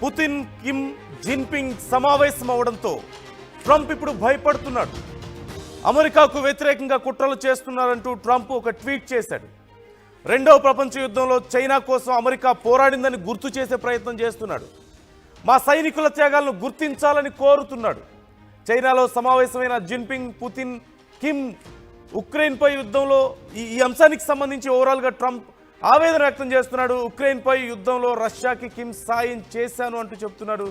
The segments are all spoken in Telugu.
పుతిన్ కిమ్ జిన్పింగ్ సమావేశం అవడంతో ట్రంప్ ఇప్పుడు భయపడుతున్నాడు. అమెరికాకు వ్యతిరేకంగా కుట్రలు చేస్తున్నారంటూ ట్రంప్ ఒక ట్వీట్ చేశాడు. రెండవ ప్రపంచ యుద్ధంలో చైనా కోసం అమెరికా పోరాడిందని గుర్తు చేసే ప్రయత్నం చేస్తున్నాడు. మా సైనికుల త్యాగాలను గుర్తించాలని కోరుతున్నాడు. చైనాలో సమావేశమైన జిన్పింగ్, పుతిన్, కిమ్ ఉక్రెయిన్పై యుద్ధంలో ఈ అంశానికి సంబంధించి ఓవరాల్గా ట్రంప్ ఆవేదన వ్యక్తం చేస్తున్నాడు. ఉక్రెయిన్పై యుద్ధంలో రష్యాకి కిమ్ సాయం చేశాను అంటూ చెప్తున్నాడు.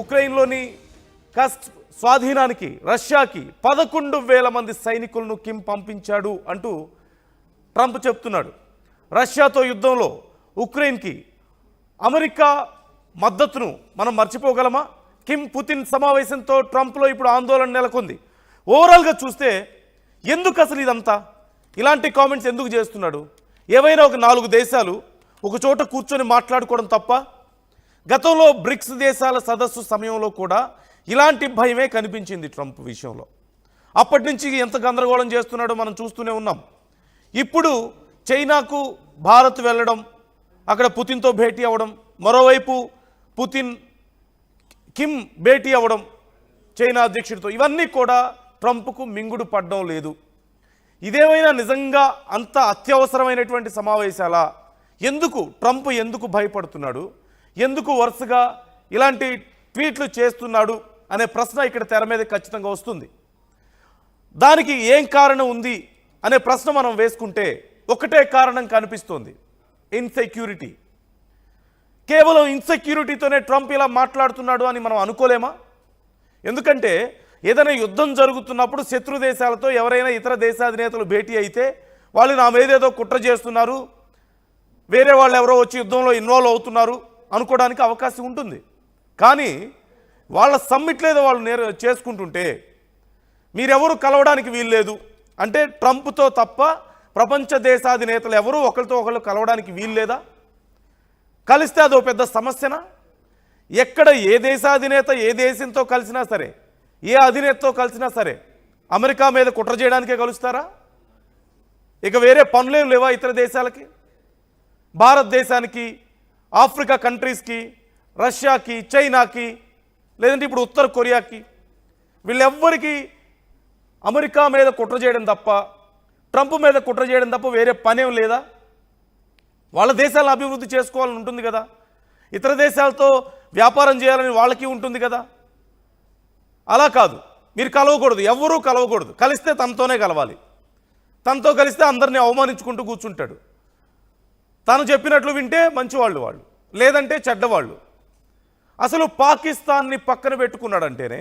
ఉక్రెయిన్లోని కస్ట్ స్వాధీనానికి రష్యాకి 11,000 మంది సైనికులను కిమ్ పంపించాడు అంటూ ట్రంప్ చెప్తున్నాడు. రష్యాతో యుద్ధంలో ఉక్రెయిన్కి అమెరికా మద్దతును మనం మర్చిపోగలమా? కిమ్ పుతిన్ సమావేశంతో ట్రంప్లో ఇప్పుడు ఆందోళన నెలకొంది. ఓవరాల్గా చూస్తే ఎందుకు అసలు ఇదంతా, ఇలాంటి కామెంట్స్ ఎందుకు చేస్తున్నాడు? ఏవైనా ఒక 4 దేశాలు ఒక చోట కూర్చొని మాట్లాడుకోవడం తప్ప? గతంలో బ్రిక్స్ దేశాల సదస్సు సమయంలో కూడా ఇలాంటి భయమే కనిపించింది ట్రంప్ విషయంలో. అప్పటి నుంచి ఎంత గందరగోళం చేస్తున్నాడో మనం చూస్తూనే ఉన్నాం. ఇప్పుడు చైనాకు భారత్ వెళ్ళడం, అక్కడ పుతిన్తో భేటీ అవ్వడం, మరోవైపు పుతిన్ కిమ్ భేటీ అవ్వడం చైనా అధ్యక్షుడితో, ఇవన్నీ కూడా ట్రంప్కు మింగుడు పడడం లేదు. ఇదేమైనా నిజంగా అంత అత్యవసరమైనటువంటి సమావేశాలా? ట్రంప్ ఎందుకు భయపడుతున్నాడు? ఎందుకు వరుసగా ఇలాంటి ట్వీట్లు చేస్తున్నాడు అనే ప్రశ్న ఇక్కడ తెర మీద ఖచ్చితంగా వస్తుంది. దానికి ఏం కారణం ఉంది అనే ప్రశ్న మనం వేసుకుంటే ఒకటే కారణం కనిపిస్తోంది: ఇన్సెక్యూరిటీ. కేవలం ఇన్సెక్యూరిటీతోనే ట్రంప్ ఇలా మాట్లాడుతున్నాడు అని మనం అనుకోలేమా? ఎందుకంటే ఏదైనా యుద్ధం జరుగుతున్నప్పుడు శత్రు దేశాలతో ఎవరైనా ఇతర దేశాధినేతలు భేటీ అయితే వాళ్ళు నా మీదేదో కుట్ర చేస్తున్నారు, వేరే వాళ్ళు ఎవరో వచ్చి యుద్ధంలో ఇన్వాల్వ్ అవుతున్నారు అనుకోవడానికి అవకాశం ఉంటుంది. కానీ వాళ్ళ సమ్మిట్లేదో వాళ్ళు చేసుకుంటుంటే మీరెవరు కలవడానికి వీల్లేదు అంటే ట్రంప్తో తప్ప ప్రపంచ దేశాధినేతలు ఎవరు ఒకరితో ఒకళ్ళు కలవడానికి వీల్లేదా? కలిస్తే అదో పెద్ద సమస్యనా? ఎక్కడ ఏ దేశాధినేత ఏ దేశంతో కలిసినా సరే, ఏ అధినేతతో కలిసినా సరే అమెరికా మీద కుట్ర చేయడానికే కలుస్తారా? ఇక వేరే పనులేం లేవా ఇతర దేశాలకి? భారతదేశానికి, ఆఫ్రికా కంట్రీస్కి, రష్యాకి, చైనాకి, లేదంటే ఇప్పుడు ఉత్తర కొరియాకి, వీళ్ళెవ్వరికి అమెరికా మీద కుట్ర చేయడం తప్ప, ట్రంప్ మీద కుట్ర చేయడం తప్ప వేరే పనేం లేదా? వాళ్ళ దేశాలను అభివృద్ధి చేసుకోవాలని ఉంటుంది కదా, ఇతర దేశాలతో వ్యాపారం చేయాలని వాళ్ళకి ఉంటుంది కదా. అలా కాదు, మీరు కలవకూడదు, ఎవరూ కలవకూడదు, కలిస్తే తనతోనే కలవాలి, తనతో కలిస్తే అందరినీ అవమానించుకుంటూ కూర్చుంటాడు. తను చెప్పినట్లు వింటే మంచివాళ్ళు వాళ్ళు, లేదంటే చెడ్డవాళ్ళు. అసలు పాకిస్తాన్ని పక్కన పెట్టుకున్నాడంటేనే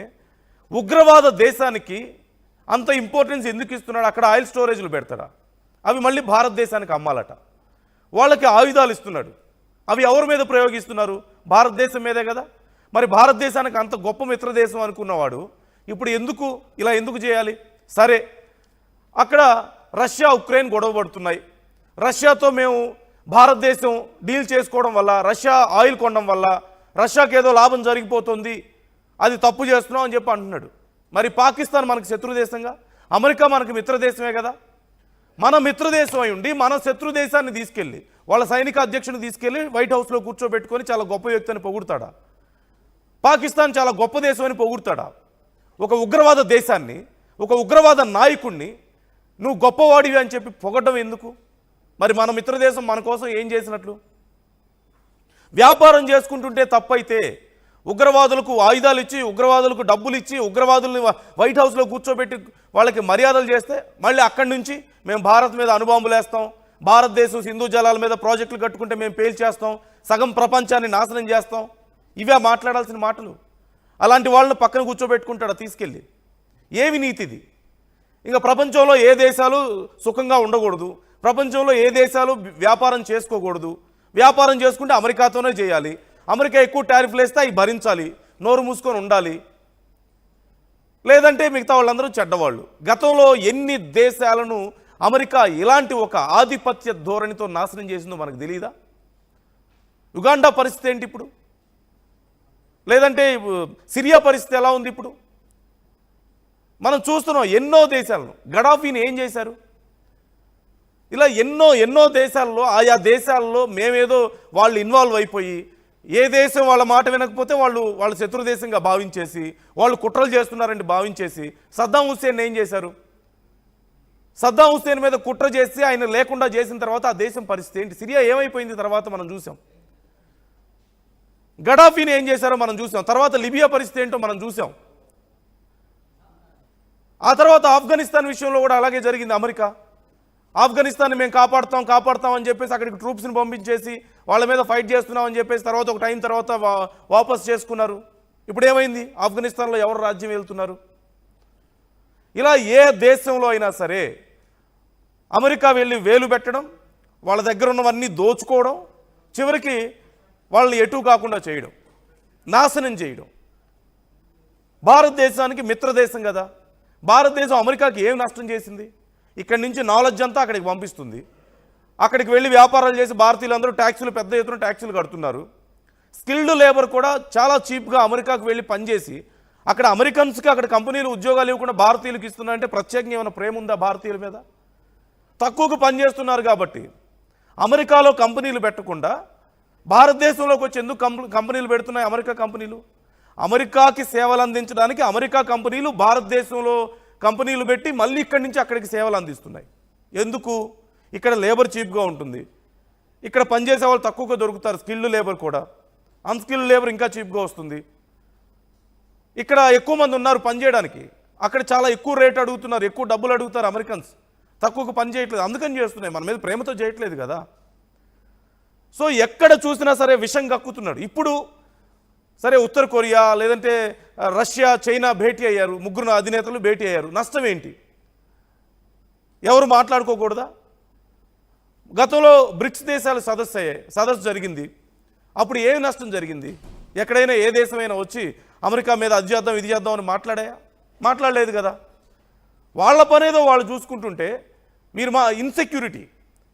ఉగ్రవాద దేశానికి అంత ఇంపార్టెన్స్ ఎందుకు ఇస్తున్నాడు? అక్కడ ఆయిల్ స్టోరేజ్లు పెడతాడా? అవి మళ్ళీ భారతదేశానికి అమ్మాలట. వాళ్ళకి ఆయుధాలు ఇస్తున్నాడు, అవి ఎవరి మీద ప్రయోగిస్తున్నారు? భారతదేశం మీదే కదా. మరి భారతదేశానికి అంత గొప్ప మిత్ర దేశం అనుకున్నవాడు ఇప్పుడు ఎందుకు చేయాలి? సరే, అక్కడ రష్యా ఉక్రెయిన్ గొడవ పడుతున్నాయి. రష్యాతో మేము భారతదేశం డీల్ చేసుకోవడం వల్ల, రష్యా ఆయిల్ కొనడం వల్ల రష్యాకి ఏదో లాభం జరిగిపోతుంది, అది తప్పు చేస్తున్నాం అని చెప్పి అంటున్నాడు. మరి పాకిస్తాన్ మనకు శత్రు దేశంగా, అమెరికా మనకు మిత్ర దేశమే కదా. మన మిత్రదేశం అయి ఉండి మన శత్రు దేశాన్ని తీసుకెళ్ళి, వాళ్ళ సైనిక అధ్యక్షుని తీసుకెళ్ళి వైట్ హౌస్లో కూర్చోబెట్టుకొని చాలా గొప్ప వ్యక్తి అని పొగుడతాడా? పాకిస్తాన్ చాలా గొప్ప దేశం అని పొగుడతాడా? ఒక ఉగ్రవాద దేశాన్ని, ఒక ఉగ్రవాద నాయకుడిని నువ్వు గొప్పవాడివి అని చెప్పి పొగడ్డం ఎందుకు? మరి మన మిత్రదేశం మన కోసం ఏం చేసినట్లు? వ్యాపారం చేసుకుంటుంటే తప్పైతే ఉగ్రవాదులకు ఆయుధాలు ఇచ్చి, ఉగ్రవాదులకు డబ్బులు ఇచ్చి, ఉగ్రవాదుల్ని వైట్ హౌస్లో కూర్చోబెట్టి వాళ్ళకి మర్యాదలు చేస్తే మళ్ళీ అక్కడి నుంచి మేము భారత్ మీద అణుబాంబులు వేస్తాం, భారతదేశం సింధు జలాల మీద ప్రాజెక్టులు కట్టుకుంటే మేము పేల్చేస్తాం, సగం ప్రపంచాన్ని నాశనం చేస్తాం, ఇవే మాట్లాడాల్సిన మాటలు? అలాంటి వాళ్ళని పక్కన కూర్చోబెట్టుకుంటాడా తీసుకెళ్ళి? ఏమి నీతిది? ఇంకా ప్రపంచంలో ఏ దేశాలు సుఖంగా ఉండకూడదు, ప్రపంచంలో ఏ దేశాలు వ్యాపారం చేసుకోకూడదు, వ్యాపారం చేసుకుంటే అమెరికాతోనే చేయాలి, అమెరికా ఎక్కువ టారిఫ్లు వేస్తే అవి భరించాలి, నోరు మూసుకొని ఉండాలి, లేదంటే మిగతా వాళ్ళందరూ చెడ్డవాళ్ళు. గతంలో ఎన్ని దేశాలను అమెరికా ఇలాంటి ఒక ఆధిపత్య ధోరణితో నాశనం చేసిందో మనకు తెలియదా? యుగాండా పరిస్థితి ఏంటి ఇప్పుడు? లేదంటే సిరియా పరిస్థితి ఎలా ఉంది ఇప్పుడు? మనం చూస్తున్నాం ఎన్నో దేశాలను. గడాఫీని ఏం చేశారు? ఇలా ఎన్నో దేశాల్లో ఆయా దేశాల్లో మేమేదో వాళ్ళు ఇన్వాల్వ్ అయిపోయి ఏ దేశం వాళ్ళ మాట వినకపోతే వాళ్ళు శత్రు దేశంగా భావించేసి వాళ్ళు కుట్రలు చేస్తున్నారండి భావించేసి సద్దాం హుస్సేన్ ఏం చేశారు? సద్దాం హుస్సేన్ మీద కుట్ర చేసి ఆయన లేకుండా చేసిన తర్వాత ఆ దేశం పరిస్థితి ఏంటి? సిరియా ఏమైపోయింది తర్వాత మనం చూసాం. గడాఫీని ఏం చేశారో మనం చూసాం. తర్వాత లిబియా పరిస్థితి ఏంటో మనం చూసాం. ఆ తర్వాత ఆఫ్ఘనిస్తాన్ విషయంలో కూడా అలాగే జరిగింది. ఆఫ్ఘనిస్తాన్ని మేము కాపాడుతాం అని చెప్పేసి అక్కడికి ట్రూప్స్ని పంపించేసి వాళ్ళ మీద ఫైట్ చేస్తున్నామని చెప్పేసి తర్వాత ఒక టైం తర్వాత వాపస్ చేసుకున్నారు. ఇప్పుడు ఏమైంది? ఆఫ్ఘనిస్తాన్లో ఎవరు రాజ్యం వెళ్తున్నారు? ఇలా ఏ దేశంలో అయినా సరే అమెరికా వెళ్ళి వేలు పెట్టడం, వాళ్ళ దగ్గర ఉన్నవన్నీ దోచుకోవడం, చివరికి వాళ్ళని ఎటు కాకుండా చేయడం, నాశనం చేయడం. భారతదేశానికి మిత్రదేశం కదా. భారతదేశం అమెరికాకి ఏం నష్టం చేసింది? ఇక్కడి నుంచి నాలెడ్జ్ అంతా అక్కడికి పంపిస్తుంది. అక్కడికి వెళ్ళి వ్యాపారాలు చేసి భారతీయులందరూ ట్యాక్సులు పెద్ద ఎత్తున ట్యాక్సులు కడుతున్నారు. స్కిల్డ్ లేబర్ కూడా చాలా చీప్గా అమెరికాకు వెళ్ళి పనిచేసి అక్కడ అమెరికన్స్కి అక్కడ కంపెనీలు ఉద్యోగాలు ఇవ్వకుండా భారతీయులకు ఇస్తున్నారంటే ప్రత్యేకంగా ఏమైనా ప్రేమ ఉందా భారతీయుల మీద? తక్కువకు పనిచేస్తున్నారు కాబట్టి అమెరికాలో కంపెనీలు పెట్టకుండా భారతదేశంలోకి వచ్చి ఎందుకు కంపెనీలు పెడుతున్నాయి అమెరికా కంపెనీలు? అమెరికాకి సేవలు అందించడానికి అమెరికా కంపెనీలు భారతదేశంలో కంపెనీలు పెట్టి మళ్ళీ ఇక్కడి నుంచి అక్కడికి సేవలు అందిస్తున్నాయి. ఎందుకు? ఇక్కడ లేబర్ చీప్గా ఉంటుంది, ఇక్కడ పనిచేసే వాళ్ళు తక్కువగా దొరుకుతారు, స్కిల్డ్ లేబర్ కూడా. అన్స్కిల్డ్ లేబర్ ఇంకా చీప్గా వస్తుంది. ఇక్కడ ఎక్కువ మంది ఉన్నారు పనిచేయడానికి, అక్కడ చాలా ఎక్కువ రేట్ అడుగుతున్నారు, ఎక్కువ డబ్బులు అడుగుతారు అమెరికన్స్, తక్కువకు పని చేయట్లేదు. అందుకని చేస్తున్నాయి, మన మీద ప్రేమతో చేయట్లేదు కదా. సో ఎక్కడ చూసినా సరే విషం కక్కుతున్నాడు. ఇప్పుడు సరే ఉత్తర కొరియా లేదంటే రష్యా చైనా భేటీ అయ్యారు, ముగ్గురు అధినేతలు భేటీ అయ్యారు. నష్టం ఏంటి? ఎవరు మాట్లాడుకోకూడదా? గతంలో బ్రిక్స్ దేశాలు సదస్సు జరిగింది. అప్పుడు ఏమి నష్టం జరిగింది? ఎక్కడైనా ఏ దేశమైనా వచ్చి అమెరికా మీద అది చేద్దాం ఇది చేద్దాం అని మాట్లాడలేదు కదా. వాళ్ళ పనేదో వాళ్ళు చూసుకుంటుంటే మీరు మా ఇన్సెక్యూరిటీ,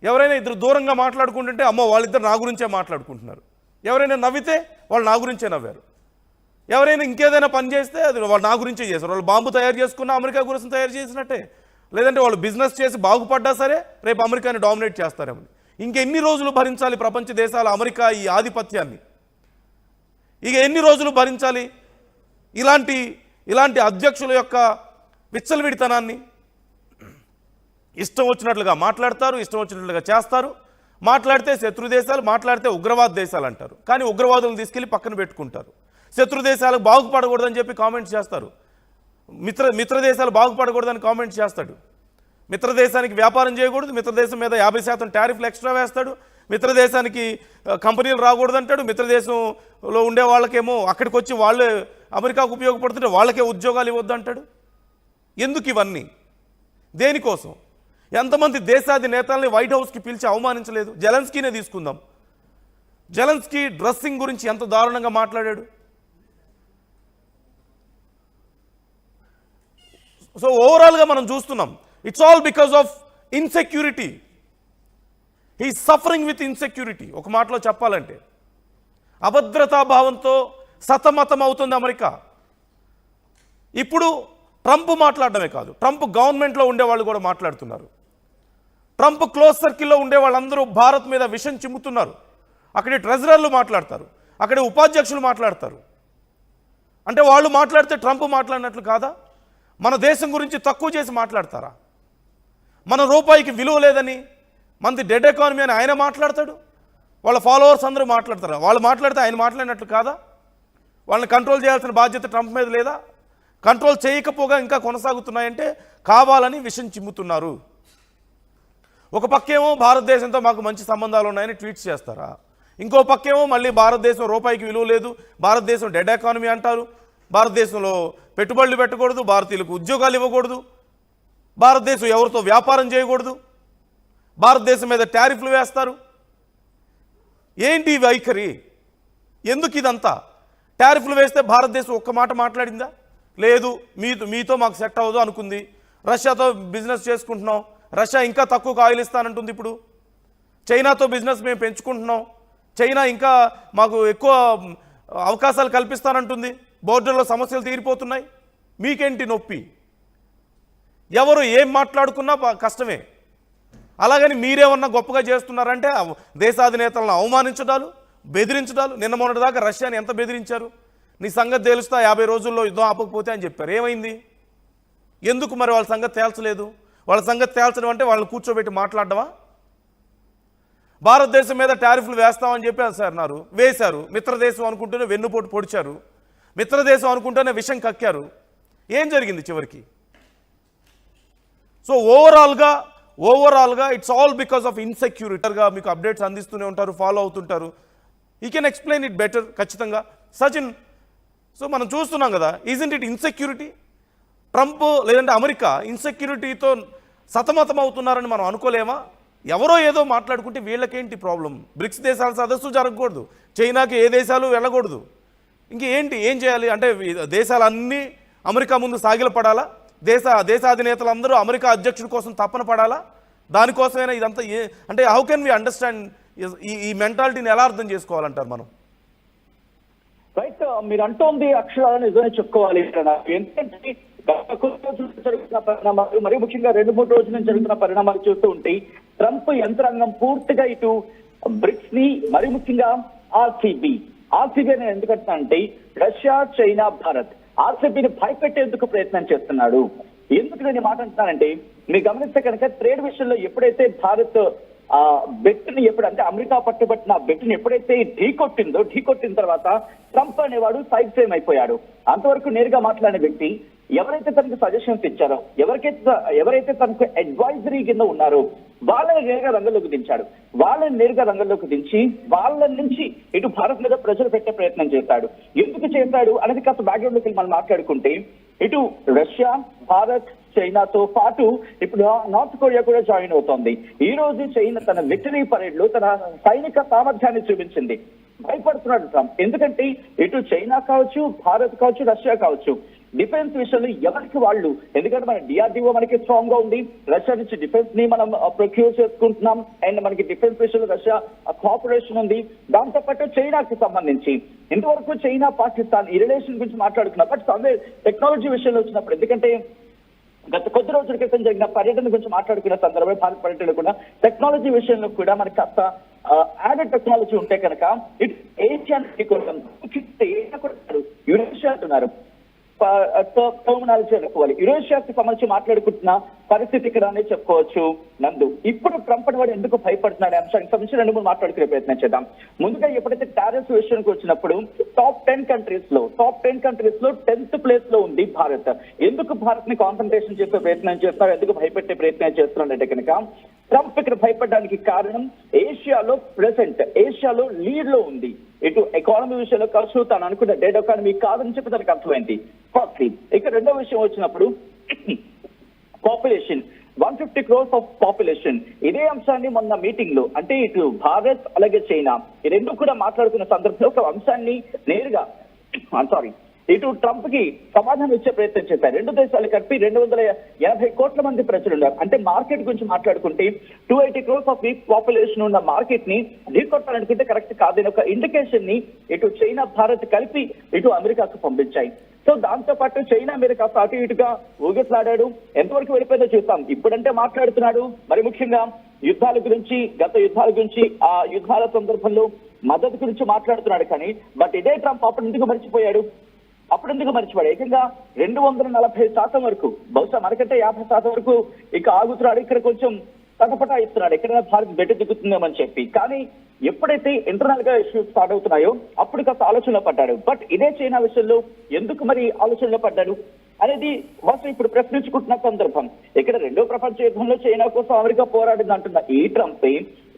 ఎవరైనా ఇద్దరు దూరంగా మాట్లాడుకుంటుంటే అమ్మో వాళ్ళిద్దరు నా గురించే మాట్లాడుకుంటున్నారు, ఎవరైనా నవ్వితే వాళ్ళు నా గురించే నవ్వారు, ఎవరైనా ఇంకేదైనా పని చేస్తే అది వాళ్ళు నా గురించే చేశారు. వాళ్ళు బాంబు తయారు చేసుకున్న అమెరికా గురించి తయారు చేసినట్టే, లేదంటే వాళ్ళు బిజినెస్ చేసి బాగుపడ్డా సరే రేపు అమెరికాని డామినేట్ చేస్తారేమో. ఇంకెన్ని రోజులు భరించాలి ప్రపంచ దేశాలు అమెరికా ఈ ఆధిపత్యాన్ని? ఇక ఎన్ని రోజులు భరించాలి ఇలాంటి అధ్యక్షుల యొక్క విచ్చలవిడితనాన్ని? ఇష్టం వచ్చినట్లుగా మాట్లాడతారు, ఇష్టం వచ్చినట్లుగా చేస్తారు. మాట్లాడితే శత్రు దేశాలు, మాట్లాడితే ఉగ్రవాద దేశాలు అంటారు. కానీ ఉగ్రవాదులను తీసుకెళ్ళి పక్కన పెట్టుకుంటారు. శత్రు దేశాలకు బాగుపడకూడదని చెప్పి కామెంట్స్ చేస్తారు. మిత్ర దేశాలు బాగుపడకూడదని కామెంట్స్ చేస్తాడు. మిత్రదేశానికి వ్యాపారం చేయకూడదు, మిత్రదేశం మీద 50% టారిఫ్లు ఎక్స్ట్రా వేస్తాడు, మిత్రదేశానికి కంపెనీలు రాకూడదు అంటాడు, మిత్రదేశంలో ఉండే వాళ్ళకేమో అక్కడికి వచ్చి వాళ్ళే అమెరికాకు ఉపయోగపడుతుంటే వాళ్ళకే ఉద్యోగాలు ఇవ్వద్దు అంటాడు. ఎందుకు ఇవన్నీ? దేనికోసం? ఎంతమంది దేశాధినేతల్ని వైట్ హౌస్కి పిలిచి అవమానించలేదు? జెలెన్స్కీనే తీసుకుందాం. జెలెన్స్కీ డ్రెస్సింగ్ గురించి ఎంత దారుణంగా మాట్లాడాడు. సో ఓవరాల్గా మనం చూస్తున్నాం, it's all because of insecurity. He suffering with insecurity. ఒక మాటలో చెప్పాలంటే అభద్రతా భావంతో సతమతం అవుతుంది అమెరికా. ఇప్పుడు ట్రంప్ మాట్లాడడమే కాదు, ట్రంప్ గవర్నమెంట్లో ఉండేవాళ్ళు కూడా మాట్లాడుతున్నారు. ట్రంప్ క్లోజ్ సర్కిల్లో ఉండే వాళ్ళందరూ భారత్ మీద విషం చిమ్ముతున్నారు. అక్కడి ట్రెజరర్లు మాట్లాడతారు, అక్కడి ఉపాధ్యక్షులు మాట్లాడతారు. అంటే వాళ్ళు మాట్లాడితే ట్రంప్ మాట్లాడినట్లు కాదా? మన దేశం గురించి తక్కువ చేసి మాట్లాడతారా? మన రూపాయికి విలువ లేదని, మనది డెడ్ ఎకానమీ అని ఆయన మాట్లాడతాడు, వాళ్ళ ఫాలోవర్స్ అందరూ మాట్లాడతారా? వాళ్ళు మాట్లాడితే ఆయన మాట్లాడినట్లు కాదా? వాళ్ళని కంట్రోల్ చేయాల్సిన బాధ్యత ట్రంప్ మీద లేదా? కంట్రోల్ చేయకపోగా ఇంకా కొనసాగుతున్నాయంటే కావాలని విషం చిమ్ముతున్నారు. ఒక పక్కేమో భారతదేశంతో మాకు మంచి సంబంధాలు ఉన్నాయని ట్వీట్స్ చేస్తారా? ఇంకో పక్కేమో మళ్ళీ భారతదేశం రూపాయికి విలువ లేదు, భారతదేశం డెడ్ ఎకానమీ అంటారు, భారతదేశంలో పెట్టుబడులు పెట్టకూడదు, భారతీయులకు ఉద్యోగాలు ఇవ్వకూడదు, భారతదేశం ఎవరితో వ్యాపారం చేయకూడదు, భారతదేశం మీద టారిఫ్లు వేస్తారు. ఏంటి వైఖరి? ఎందుకు ఇదంతా? టారిఫ్లు వేస్తే భారతదేశం ఒక్క మాట మాట్లాడిందా? లేదు, మీతో మాకు సెట్ అవ్వదు అనుకుంది. రష్యాతో బిజినెస్ చేసుకుంటున్నాం, రష్యా ఇంకా తక్కువ ఆయిల్ ఇస్తానంటుంది. ఇప్పుడు చైనాతో బిజినెస్ మేము పెంచుకుంటున్నాం, చైనా ఇంకా మాకు ఎక్కువ అవకాశాలు కల్పిస్తానంటుంది, బోర్డర్లో సమస్యలు తీరిపోతున్నాయి. మీకేంటి నొప్పి? ఎవరు ఏం మాట్లాడుకున్నా కష్టమే. అలాగని మీరేమన్నా గొప్పగా చేస్తున్నారంటే దేశాధినేతలను అవమానించడాలు, బెదిరించడాలు. నిన్న మొన్నటిదాకా రష్యాని ఎంత బెదిరించారు, నీ సంగతి తేలుస్తా 50 రోజుల్లో యుద్ధం ఆపకపోతే అని చెప్పారు. ఏమైంది? ఎందుకు మరి వాళ్ళ సంగతి తేల్చలేదు? వాళ్ళ సంగతి తేల్చడం అంటే వాళ్ళని కూర్చోబెట్టి మాట్లాడడమా? భారతదేశం మీద టారిఫ్లు వేస్తామని చెప్పి అన్నారు, వేశారు. మిత్రదేశం అనుకుంటూనే వెన్నుపోటు పొడిచారు, మిత్రదేశం అనుకుంటూనే విషం కక్కారు. ఏం జరిగింది చివరికి? సో ఓవరాల్గా ఇట్స్ ఆల్ బికాస్ ఆఫ్ ఇన్సెక్యూరిటీగా మీకు అప్డేట్స్ అందిస్తూనే ఉంటారు, ఫాలో అవుతుంటారు. You can explain it better ఖచ్చితంగా. సచిన్, సో మనం చూస్తున్నాం కదా, ఈజంట్ ఇట్ ఇన్సెక్యూరిటీ? ట్రంప్ లేదంటే అమెరికా ఇన్సెక్యూరిటీతో సతమతం అవుతున్నారని మనం అనుకోలేమా? ఎవరో ఏదో మాట్లాడుకుంటే వీళ్ళకేంటి ప్రాబ్లం? బ్రిక్స్ దేశాల సదస్సు జరగకూడదు, చైనాకి ఏ దేశాలు వెళ్ళకూడదు, ఇంకేంటి? ఏం చేయాలి అంటే దేశాలన్నీ అమెరికా ముందు సాగిలపడాలా? దేశాధినేతలందరూ అమెరికా అధ్యక్షుడి కోసం తపన పడాలా? దానికోసమైనా ఇదంతా అంటే హౌ కెన్ వి అండర్స్టాండ్ ఈ మెంటాలిటీని ఎలా అర్థం చేసుకోవాలంటారు మనం? రైట్, మీరు అంటోంది అక్షరాలను నిజమే చెప్పుకోవాలి. ఎందుకంటే జరుగుతున్న పరిణామాలు, మరి ముఖ్యంగా 2-3 రోజుల నుంచి జరుగుతున్న పరిణామాలు చూస్తూ ఉంటే ట్రంప్ యంత్రాంగం పూర్తిగా ఇటు బ్రిక్స్ ని, మరి ముఖ్యంగా ఆర్సీబీ అని ఎందుకంటే రష్యా, చైనా, భారత్ ఆర్సీబీని భయపెట్టేందుకు ప్రయత్నం చేస్తున్నాడు. ఎందుకు నేను మాట అంటున్నానంటే, మీరు గమనిస్తే కనుక ట్రేడ్ విషయంలో ఎప్పుడైతే భారత్ బెట్ని ఎప్పుడంటే అమెరికా పట్టుబట్టిన బెట్ని ఎప్పుడైతే ఢీకొట్టిన తర్వాత ట్రంప్ అనేవాడు సైడ్ ఫ్రేమ్ అయిపోయాడు. అంతవరకు నేరుగా మాట్లాడిన వ్యక్తి ఎవరైతే తనకు సజెషన్స్ ఇచ్చారో, ఎవరైతే తనకు అడ్వైజరీ కింద ఉన్నారో వాళ్ళని నేరుగా రంగంలోకి దించాడు. వాళ్ళ నుంచి ఇటు భారత్ మీద ప్రెషర్ పెట్టే ప్రయత్నం చేశాడు. ఎందుకు చేశాడు అనేది కాస్త బ్యాక్గ్రౌండ్ లోకి మనం మాట్లాడుకుంటే, ఇటు రష్యా, భారత్, చైనాతో పాటు ఇప్పుడు నార్త్ కొరియా కూడా జాయిన్ అవుతోంది. ఈ రోజు చైనా తన విక్టరీ పరేడ్ లో తన సైనిక సామర్థ్యాన్ని చూపించింది. భయపడుతున్నాడు ట్రంప్. ఎందుకంటే ఇటు చైనా కావచ్చు, భారత్ కావచ్చు, రష్యా కావచ్చు, డిఫెన్స్ విషయంలో ఎవరికి వాళ్ళు, ఎందుకంటే మన డిఆర్డిఓ మనకి స్ట్రాంగ్ గా ఉంది, రష్యా నుంచి డిఫెన్స్ ని మనం ప్రొక్యూర్ చేసుకుంటున్నాం, అండ్ మనకి డిఫెన్స్ విషయంలో రష్యా కోఆపరేషన్ ఉంది. దాంతో పాటు చైనాకి సంబంధించి ఇంతవరకు చైనా, పాకిస్తాన్ ఈ రిలేషన్ గురించి మాట్లాడుకున్నాం. బట్ టెక్నాలజీ విషయంలో వచ్చినప్పుడు, ఎందుకంటే గత కొద్ది రోజుల క్రితం జరిగిన పర్యటన గురించి మాట్లాడుకున్న సందర్భంలో భారత్ పర్యటన కూడా టెక్నాలజీ విషయంలో కూడా మనకి కాస్త యాడెడ్ టెక్నాలజీ ఉంటే కనుక ఇటు ఏషియాకి కూడా యురేషియా అంటున్నారు, టర్మినాలజీ అనుకోవాలి. యురేషియాకి సంబంధించి మాట్లాడుకుంటున్న పరిస్థితి ఇక్కడ అనే చెప్పుకోవచ్చు. నందు, ఇప్పుడు ట్రంప్ వాడు ఎందుకు భయపడుతున్నాడు అంశానికి సంబంధించి 2-3 మాట్లాడుకునే ప్రయత్నం చేద్దాం. ముందుగా ఎప్పుడైతే టారిఫ్ విషయానికి వచ్చినప్పుడు టాప్ 10 కంట్రీస్ లో 10th ప్లేస్ లో ఉంది భారత్. ఎందుకు భారత్ ని కాన్సన్ట్రేషన్ చేసే ప్రయత్నం చేస్తున్నారు, ఎందుకు భయపెట్టే ప్రయత్నం చేస్తున్నారంటే కనుక ట్రంప్ ఇక్కడ భయపడడానికి కారణం ఏషియాలో లీడ్ లో ఉంది. ఇటు ఎకానమీ విషయంలో కావచ్చు, తాను అనుకున్న డెడ్ ఎకానమీ కాదని చెప్పి తనకు అర్థమైంది. ఫస్ట్ ఇక రెండో విషయం వచ్చినప్పుడు పాపులేషన్, 150 crores ఆఫ్ పాపులేషన్. ఇదే అంశాన్ని మొన్న మీటింగ్ లో అంటే ఇటు భారత్ అలాగే చైనా ఈ రెండు కూడా మాట్లాడుకున్న సందర్భంలో ఒక అంశాన్ని నేరుగా ఇటు ట్రంప్ కి సమాధానం ఇచ్చే ప్రయత్నం చేశారు. 2 దేశాలు కలిపి 280 కోట్ల మంది ప్రజలు ఉన్నారు. అంటే మార్కెట్ గురించి మాట్లాడుకుంటే 280 crores ఆఫ్ పాపులేషన్ ఉన్న మార్కెట్ ని ఢీకొట్టాలనుకుంటే కరెక్ట్ కాదని ఒక ఇండికేషన్ ని ఇటు చైనా, భారత్ కలిపి ఇటు అమెరికాకు పంపించాయి. సో దాంతో పాటు చైనా మీద కాస్త అటు ఇటుగా ఊగిట్లాడాడు. ఎంతవరకు వెళ్ళిపోయిందో చూస్తాం. ఇప్పుడంటే మాట్లాడుతున్నాడు, మరి ముఖ్యంగా యుద్ధాల గురించి, గత యుద్ధాల గురించి, ఆ యుద్ధాల సందర్భంలో మద్దతు గురించి మాట్లాడుతున్నాడు. కానీ బట్ ఇదే ట్రంప్ అప్పుడు ఎందుకు మర్చిపోయాడు? ఏకంగా 240% వరకు, బహుశా మనకంటే 50% వరకు ఇక ఆగుతున్నాడు. ఇక్కడ కొంచెం తటపటా ఇస్తున్నాడు, ఎక్కడైనా భారత్ బెట్టు దిగుతుందేమని చెప్పి. కానీ ఎప్పుడైతే ఇంటర్నల్ గా ఇష్యూస్ స్టార్ట్ అవుతున్నాయో అప్పుడు కాస్త ఆలోచనలో పడ్డాడు. బట్ ఇదే చైనా విషయంలో ఎందుకు మరి ఆలోచనలో పడ్డాడు అనేది బహుశా ఇప్పుడు ప్రశ్నించుకుంటున్న సందర్భం. ఇక్కడ 2వ ప్రపంచ యుద్ధంలో చైనా కోసం అమెరికా పోరాడింది అంటున్న ఈ ట్రంప్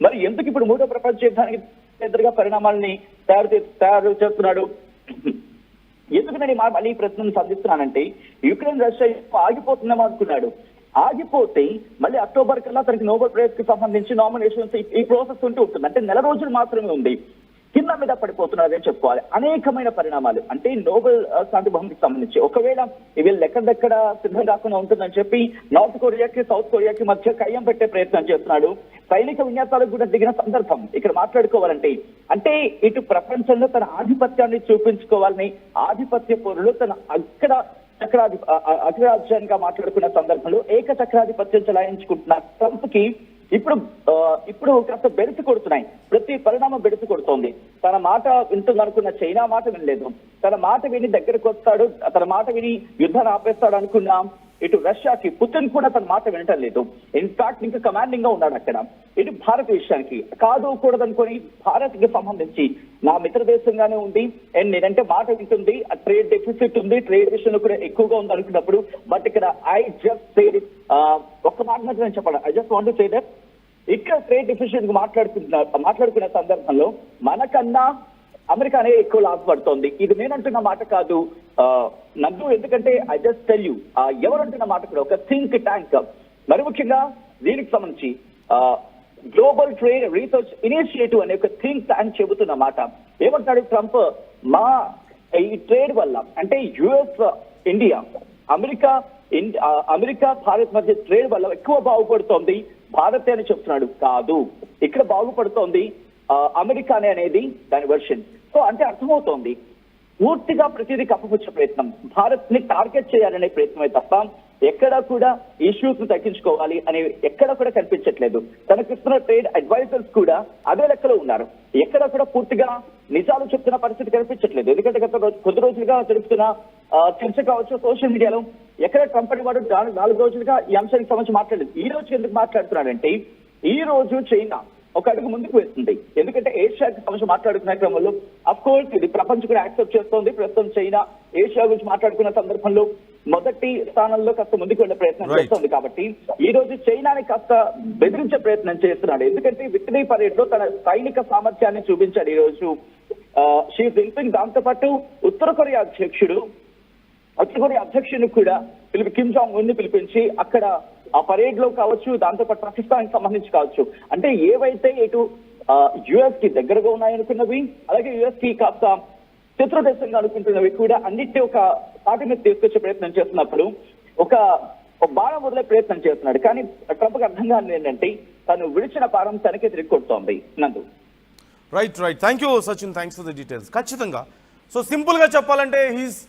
మరి ఎందుకు ఇప్పుడు 3వ ప్రపంచ యుద్ధానికి ఎదురుగా పరిణామాలని తయారు చేస్తున్నాడు? ఎందుకు నేను మళ్ళీ ఈ ప్రశ్నను సంధిస్తున్నానంటే, యుక్రెయిన్ రష్యా ఆగిపోతుందేమో అనుకున్నాడు. ఆగిపోతే మళ్ళీ అక్టోబర్ కల్లా తనకి నోబెల్ ప్రైజ్ కి సంబంధించి నామినేషన్స్ ఈ ప్రాసెస్ ఉంటుంది. అంటే 4 రోజులు మాత్రమే ఉంది. కింద మీద పడిపోతున్నారని చెప్పుకోవాలి. అనేకమైన పరిణామాలు అంటే నోబెల్ శాంతి బహుమతికి సంబంధించి ఒకవేళ ఇవి ఎక్కడెక్కడ సిద్ధం కాకుండా ఉంటుందని చెప్పి నార్త్ కొరియాకి, సౌత్ కొరియాకి మధ్య కయ్యం పెట్టే ప్రయత్నం చేస్తున్నాడు. సైనిక విన్యాసాలకు కూడా దిగిన సందర్భం ఇక్కడ మాట్లాడుకోవాలంటే, అంటే ఇటు ప్రపంచంలో తన ఆధిపత్యాన్ని చూపించుకోవాలని ఆధిపత్య పోరులో తన అగ్రరాజ్యానికి మాట్లాడుకున్న సందర్భంలో ఏకచక్రాధిపత్యం చలాయించుకుంటున్న ట్రంప్ కి ఇప్పుడు కాస్త బెడిసి కొడుతున్నాయి. ప్రతి పరిణామం బెడిసి కొడుతోంది. తన మాట వింటుందనుకున్న చైనా మాట వినలేదు. తన మాట విని దగ్గరకు వస్తాడు, తన మాట విని యుద్ధాన్ని ఆపేస్తాడు అనుకున్నా ఇటు రష్యాకి పుతిన్ కూడా తన మాట వినటం లేదు. ఇన్ఫాక్ట్ ఇంకా కమాండింగ్ గా ఉన్నాడు అక్కడ. ఇటు భారత విషయానికి కాదు కూడదనుకొని భారత్ కి సంబంధించి నా మిత్ర దేశంగానే ఉంది అండ్ నేనంటే మాట వింటుంది, ట్రేడ్ డెఫిసిట్ ఉంది, ట్రేడ్ విషయంలో కూడా ఎక్కువగా ఉంది అనుకున్నప్పుడు బట్ ఇక్కడ ఐ జస్ట్ సే ఒక్క మాట మాత్రం నేను చెప్పాలి. I just want to say that ఇక్కడ ట్రేడ్ డెఫిసిట్ మాట్లాడుకునే సందర్భంలో మనకన్నా అమెరికానే ఎక్కువ లాభపడుతోంది. ఇది నేనంటున్న మాట కాదు నందు, ఎందుకంటే ఐ జస్ట్ టెల్ యూ ఎవరంటున్న మాట కూడా ఒక థింక్ ట్యాంక్, మరి ముఖ్యంగా దీనికి సంబంధించి గ్లోబల్ ట్రేడ్ రీసెర్చ్ ఇనిషియేటివ్ అనే ఒక థింక్ ట్యాంక్ చెబుతున్న మాట. ఏమంటాడు ట్రంప్, మా ఈ ట్రేడ్ వల్ల అంటే యుఎస్ ఇండియా అమెరికా భారత్ మధ్య ట్రేడ్ వల్ల ఎక్కువ బాగుపడుతోంది భారత్ అని చెప్తున్నాడు. కాదు, ఇక్కడ బాగుపడుతోంది అమెరికానే అనేది దాని వెర్షన్. సో అంటే అర్థమవుతోంది పూర్తిగా ప్రతిదీ కప్పపుచ్చే ప్రయత్నం, భారత్ ని టార్గెట్ చేయాలనే ప్రయత్నమే తప్ప ఎక్కడా కూడా ఇష్యూస్ ను తగ్గించుకోవాలి అని ఎక్కడ కూడా కనిపించట్లేదు. తనకిస్తున్న ట్రేడ్ అడ్వైజర్స్ కూడా అదే లెక్కలో ఉన్నారు. ఎక్కడ కూడా పూర్తిగా నిజాలు చెప్తున్న పరిస్థితి కనిపించట్లేదు. ఎందుకంటే గత కొద్ది రోజులుగా జరుపుతున్న చర్చ కావచ్చు సోషల్ మీడియాలో ఎక్కడ ట్రంప్ అని వాడు 4 రోజులుగా ఈ అంశానికి సంబంధించి మాట్లాడలేదు. ఈ రోజు ఎందుకు మాట్లాడుతున్నాడంటే ఈ రోజు చైనా ఒక అడుగు ముందుకు వేస్తుంది. ఎందుకంటే ఏషియాకి సంబంధించి మాట్లాడుకునే క్రమంలో అఫ్ కోర్స్ ఇది ప్రపంచం కూడా యాక్సెప్ట్ చేస్తోంది. ప్రస్తుతం చైనా ఏషియా గురించి మాట్లాడుకున్న సందర్భంలో మొదటి స్థానంలో కాస్త ముందుకు వెళ్లే ప్రయత్నం చేస్తోంది. కాబట్టి ఈ రోజు చైనాని కాస్త బెదిరించే ప్రయత్నం చేస్తున్నాడు. ఎందుకంటే విక్టరీ పరేడ్ లో తన సైనిక సామర్థ్యాన్ని చూపించాడు ఈ రోజు షీ జిన్పింగ్. దాంతో పాటు ఉత్తర కొరియా అధ్యక్షుని కూడా కిమ్ జాంగ్ ఉన్ ని పిలిపించి అక్కడ ఆ పరేడ్ లో కావచ్చు, దాంతో పాటు పాకిస్తాన్ సంబంధించి కావచ్చు, అంటే ఏవైతే ఇటు యుఎస్ కి దగ్గరగా ఉన్నాయనుకున్నవి అలాగే యుఎస్ కి కాస్త శత్రు దేశంగా అనుకుంటున్నవి కూడా అన్నిటి ఒక పార్టీ మీద తీసుకొచ్చే ప్రయత్నం చేస్తున్నప్పుడు ఒక బాణం వదిలే ప్రయత్నం చేస్తున్నాడు. కానీ ట్రంప్కి అర్థం కాని ఏంటంటే తను విడిచిన పారం తనకే తిరిగి కొడుతోంది. నందు right thank you Sachin, thanks for the details. ఖచ్చితంగా సో సింపుల్ గా చెప్పాలంటే హీస్